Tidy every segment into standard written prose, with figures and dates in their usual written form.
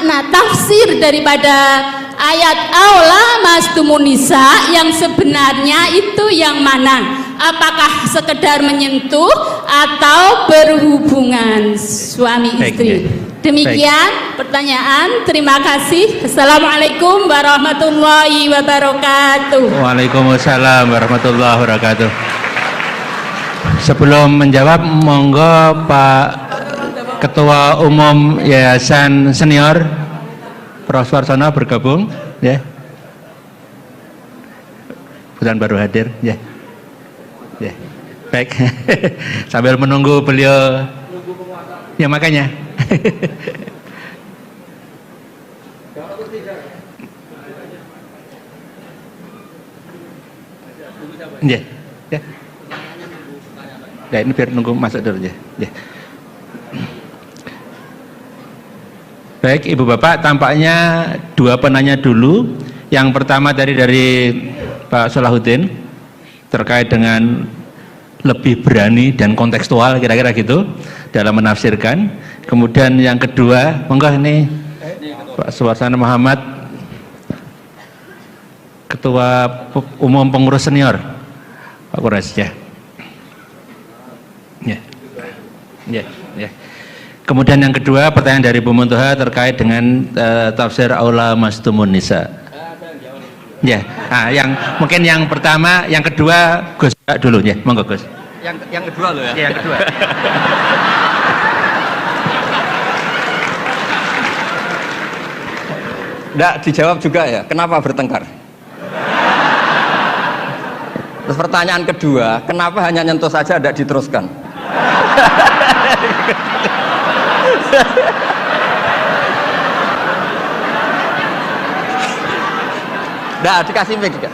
makna tafsir daripada ayat aula mastumun nisa yang sebenarnya itu yang mana? Apakah sekedar menyentuh atau berhubungan suami istri? Demikian pertanyaan. Terima kasih. Assalamualaikum warahmatullahi wabarakatuh. Waalaikumsalam warahmatullahi wabarakatuh. Sebelum menjawab, monggo Pak Ketua Umum Yayasan Senior Prof. Warsono bergabung, ya. Bukan baru hadir, ya. Ya, baik. Sambil menunggu beliau, ya makanya. Ya, ya. Ya, ini biar nunggu masuk dulu ya. Ya. Baik, Ibu Bapak, tampaknya dua penanya dulu. Yang pertama dari Pak Salahuddin terkait dengan lebih berani dan kontekstual, kira-kira gitu dalam menafsirkan. Kemudian yang kedua, monggo ini Pak Suwasana Muhammad, Ketua Umum Pengurus Senior Pak Kures, ya. Ya. Ya, ya. Kemudian yang kedua, pertanyaan dari Bu Muntoha terkait dengan tafsir aula mastumun nisa. Ya, nah, yang mungkin yang pertama, yang kedua Gus dulu ya, monggo Gus. Yang kedua loh ya. Ya, yang kedua. Nggak dijawab juga ya, kenapa bertengkar? Terus pertanyaan kedua, kenapa hanya nyentuh saja tidak diteruskan? Nggak dikasih mic juga.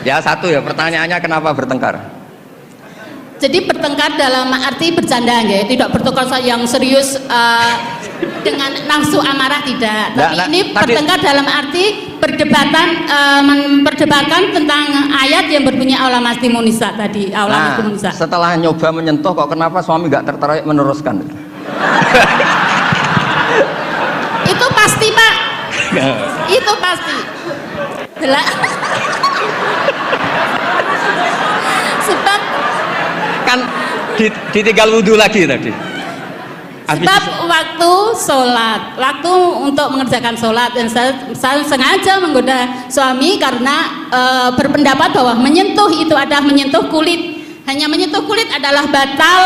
Ya satu ya, pertanyaannya kenapa bertengkar? Jadi bertengkar dalam arti bercanda ya, tidak bertengkar yang serius dengan nafsu amarah tidak. Tapi ini bertengkar dalam arti memperdebatkan tentang ayat yang berbunyi aula mastumun nisa tadi, aula mastumun nisa. Setelah nyoba menyentuh kok kenapa suami nggak tertarik meneruskan? Itu pasti Pak. Itu pasti. Sebab kan ditinggal wudhu lagi tadi. Sebab waktu sholat, waktu untuk mengerjakan sholat, dan saya sengaja menggoda suami karena berpendapat bahwa menyentuh itu adalah menyentuh kulit, hanya menyentuh kulit adalah batal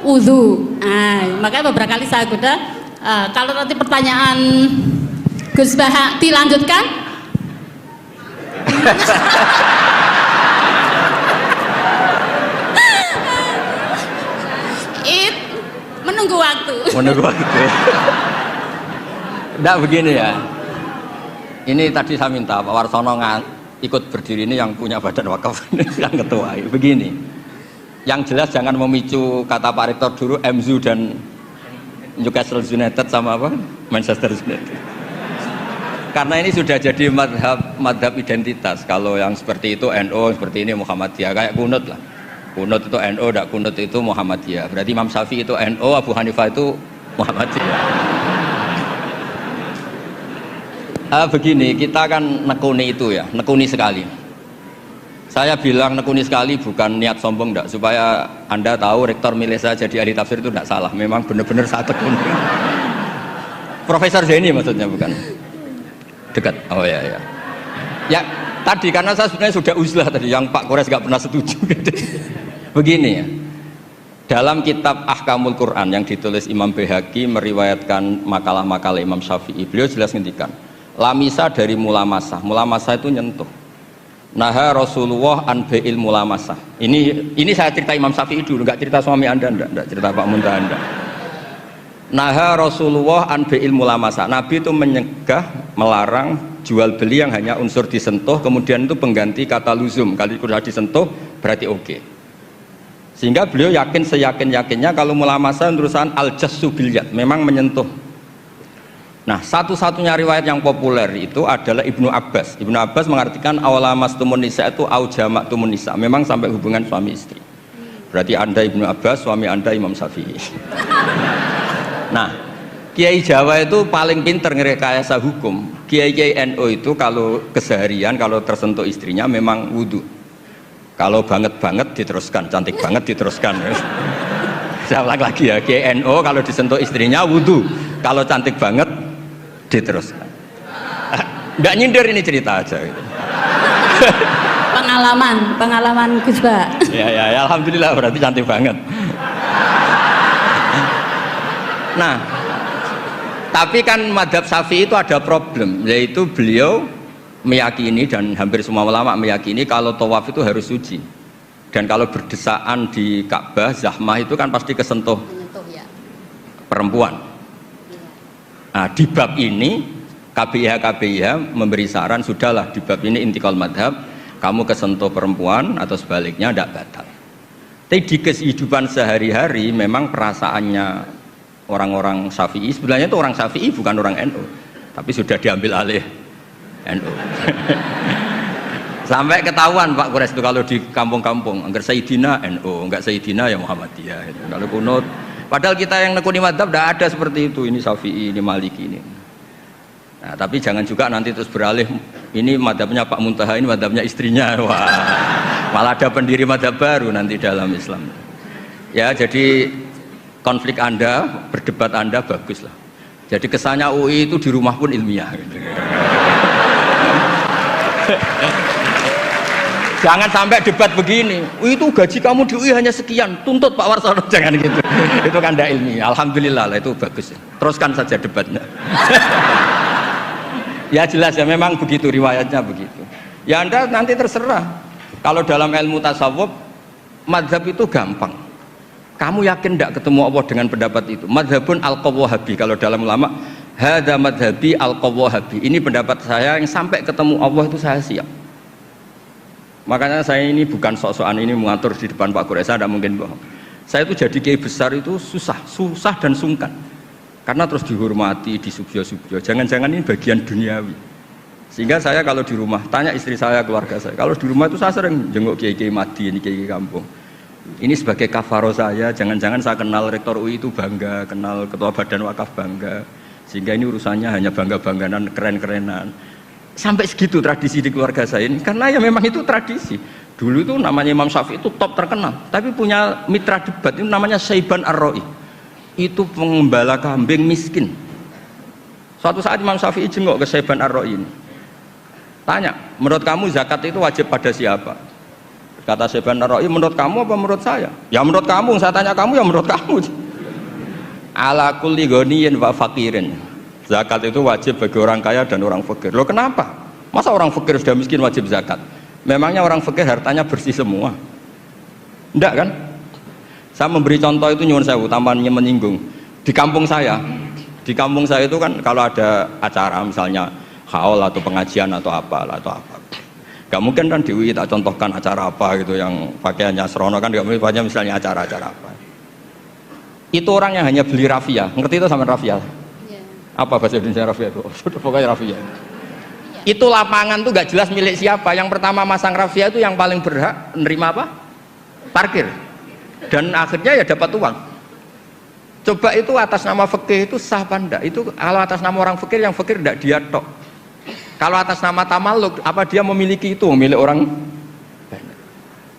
wudhu. Nah, makanya beberapa kali saya goda. Kalau nanti pertanyaan Gus Baha dilanjutkan. Menunggu waktu. Menunggu waktu. Enggak begini ya. Ini tadi saya minta Pak Warsono ikut berdiri, ini yang punya badan wakaf, yang ketua. Begini. Yang jelas jangan memicu kata Pak Rektor dulu MZU dan Newcastle United sama apa? Manchester United. Karena ini sudah jadi madhab identitas. Kalau yang seperti itu NU, seperti ini Muhammadiyah, kayak kunut lah. Kunut itu NU, tidak kunut itu Muhammadiyah. Berarti Imam Syafi'i itu NU, Abu Hanifah itu Muhammadiyah. Begini, kita kan nekuni itu ya, nekuni sekali. Saya bilang nekuni sekali bukan niat sombong, enggak, supaya Anda tahu Rektor milih saya jadi ahli tafsir itu tidak salah. Memang benar-benar saya tekuni. Profesor Zaini maksudnya, bukan? Dekat. Oh ya ya. Ya tadi karena saya sebenarnya sudah uzlah tadi, yang Pak Kores nggak pernah setuju. Begini ya. Dalam kitab Ahkamul Quran yang ditulis Imam Baihaqi meriwayatkan makalah-makalah Imam Syafi'i, beliau jelas ngendikan, lamisa dari mulamasah. Mulamasah itu nyentuh. Naha Rasulullah an bai'il mulamasah. Ini saya cerita Imam Syafi'i dulu, nggak cerita suami Anda, enggak cerita Pak Muntaha Anda. Naha Rasulullah an bai'il mulamasah. Nabi itu menyegah, melarang jual beli yang hanya unsur disentuh, kemudian itu pengganti kata luzum. Kalau sudah disentuh berarti oke. Sehingga beliau yakin seyakin-yakinnya kalau mulamasah terusan al-jassu bil yad, memang menyentuh. Nah, satu-satunya riwayat yang populer itu adalah Ibnu Abbas. Ibnu Abbas mengartikan awala mastumun nisa itu au jamak tumun nisa, memang sampai hubungan suami istri. Berarti Anda Ibnu Abbas, suami Anda Imam Syafi'i. Nah, Kiai Jawa itu paling pinter ngerekayasa hukum. Kiai NU itu kalau keseharian kalau tersentuh istrinya memang wudu. Kalau banget diteruskan, cantik banget diteruskan. Saya ulang lagi ya, Kiai NU kalau disentuh istrinya wudu. Kalau cantik banget diteruskan. Nggak nyindir ini cerita aja. Gitu. Pengalaman Gus Ba. Ya, alhamdulillah berarti cantik banget. Nah, tapi kan madhab Syafi'i itu ada problem, yaitu beliau meyakini dan hampir semua ulama meyakini kalau tawaf itu harus suci. Dan kalau berdesaan di Ka'bah, zahmah itu kan pasti kesentuh perempuan. Nah, di bab ini KBIH memberi saran, sudahlah di bab ini intikal madhab, kamu kesentuh perempuan atau sebaliknya tidak batal. Tapi di kehidupan sehari-hari memang perasaannya orang-orang Syafi'i, sebenarnya itu orang Syafi'i bukan orang NU, tapi sudah diambil alih NU. Sampai ketahuan Pak Kures itu kalau di kampung-kampung, enggak Sayyidina NU, enggak Sayyidina ya Muhammadiyah. Kalau kunut, padahal kita yang nekuni madhab tidak ada seperti itu, ini Syafi'i, ini Maliki ini. Nah, tapi jangan juga nanti terus beralih, ini madhabnya Pak Muntaha, ini madhabnya istrinya. Wah, malah ada pendiri madhab baru nanti dalam Islam. Ya, jadi konflik Anda, berdebat Anda baguslah. Jadi kesannya UI itu di rumah pun ilmiah. Gitu. Jangan sampai debat begini, itu gaji kamu di UI hanya sekian, tuntut Pak Warsono, jangan gitu. Itu kan tidak ilmiah. Alhamdulillah lah, itu bagus. Teruskan saja debatnya. Ya jelas ya, memang begitu riwayatnya begitu. Ya Anda nanti terserah. Kalau dalam ilmu tasawuf, madhab itu gampang. Kamu yakin tidak ketemu Allah dengan pendapat itu? Madhabun al-qawwahabi, kalau dalam ulama, hadza madhabi al-qawwahabi. Ini pendapat saya yang sampai ketemu Allah itu saya siap. Makanya saya ini bukan sok-sokan ini mengatur di depan Pak Kures, saya tidak mungkin bohong. Saya itu jadi kiai besar itu susah dan sungkan. Karena terus dihormati, disubyo-subyo. Jangan-jangan ini bagian duniawi. Sehingga saya kalau di rumah, tanya istri saya, keluarga saya. Kalau di rumah itu saya sering jenguk kiai-kiai madi, ini kiai kampung. Ini sebagai kafaro saya, jangan-jangan saya kenal rektor UI itu bangga, kenal ketua badan wakaf bangga. Sehingga ini urusannya hanya bangga-bangganan, keren-kerenan. Sampai segitu tradisi di keluarga saya ini. Karena ya memang itu tradisi. Dulu itu namanya Imam Syafi'i itu top terkenal. Tapi punya mitra debat, itu namanya Syaiban Ar-Ra'i. Itu pengembala kambing miskin. Suatu saat Imam Syafi'i jenguk ke Syaiban Ar-Ra'i ini. Tanya, menurut kamu zakat itu wajib pada siapa? Kata Syaiban Ar-Ra'i, menurut kamu apa menurut saya? Ya menurut kamu, saya tanya kamu ya menurut kamu. Ala kulli ghaniyin wa faqirin. Zakat itu wajib bagi orang kaya dan orang fakir. Loh kenapa? Masa orang fakir sudah miskin wajib zakat? Memangnya orang fakir hartanya bersih semua? Enggak kan? Saya memberi contoh itu nyuwun sewu, tampaknya menyinggung. Di kampung saya itu kan kalau ada acara misalnya haul atau pengajian atau apa. Gak mungkin kan di UI tak contohkan acara apa gitu yang pakaiannya serono kan, gak mungkin misalnya acara-acara apa. Itu orang yang hanya beli rafia, ngerti itu sama rafia? Apa bahasa Indonesia rafia itu? Pokoknya rafia. Itu lapangan tuh gak jelas milik siapa. Yang pertama masang rafia itu yang paling berhak menerima apa? Parkir. Dan akhirnya ya dapat uang. Coba itu atas nama fikih itu sah apa enggak? Itu kalau atas nama orang fakir, yang fakir enggak dia tok. Kalau atas nama tamaluk, apa dia memiliki itu, milik orang banyak.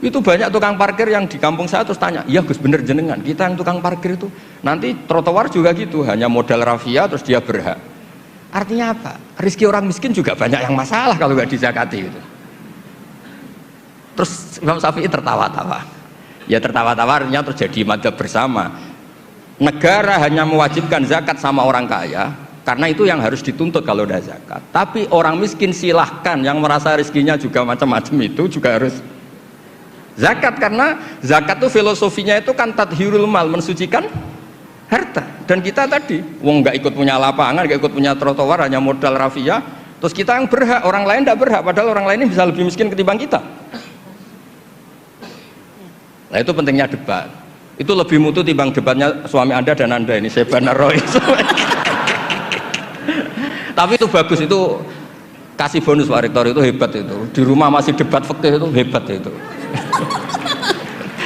Itu banyak tukang parkir yang di kampung saya terus tanya, iya Gus bener jenengan, kita yang tukang parkir itu nanti trotoar juga gitu, hanya modal rafia terus dia berhak. Artinya apa? Rezeki orang miskin juga banyak yang masalah kalau nggak dizakati itu. Terus Imam Syafi'i tertawa-tawa. Ya tertawa-tawa artinya terjadi madhab bersama. Negara hanya mewajibkan zakat sama orang kaya karena itu yang harus dituntut kalau udah zakat. Tapi orang miskin silahkan, yang merasa rezekinya juga macam-macam itu juga harus zakat. Karena zakat itu filosofinya itu kan tathhirul mal, mensucikan harta. Dan kita tadi wong nggak ikut punya lapangan, nggak ikut punya trotoar, hanya modal rafia, terus kita yang berhak, orang lain tidak berhak, padahal orang lain ini bisa lebih miskin ketimbang kita. Nah itu pentingnya debat. Itu lebih mutu timbang debatnya suami Anda dan Anda ini, Syaiban Ar-Ra'i. Tapi itu bagus, itu kasih bonus Pak Rektor, itu hebat itu. Di rumah masih debat fikih itu hebat itu.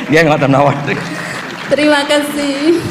Dia nggak tahu. Terima kasih.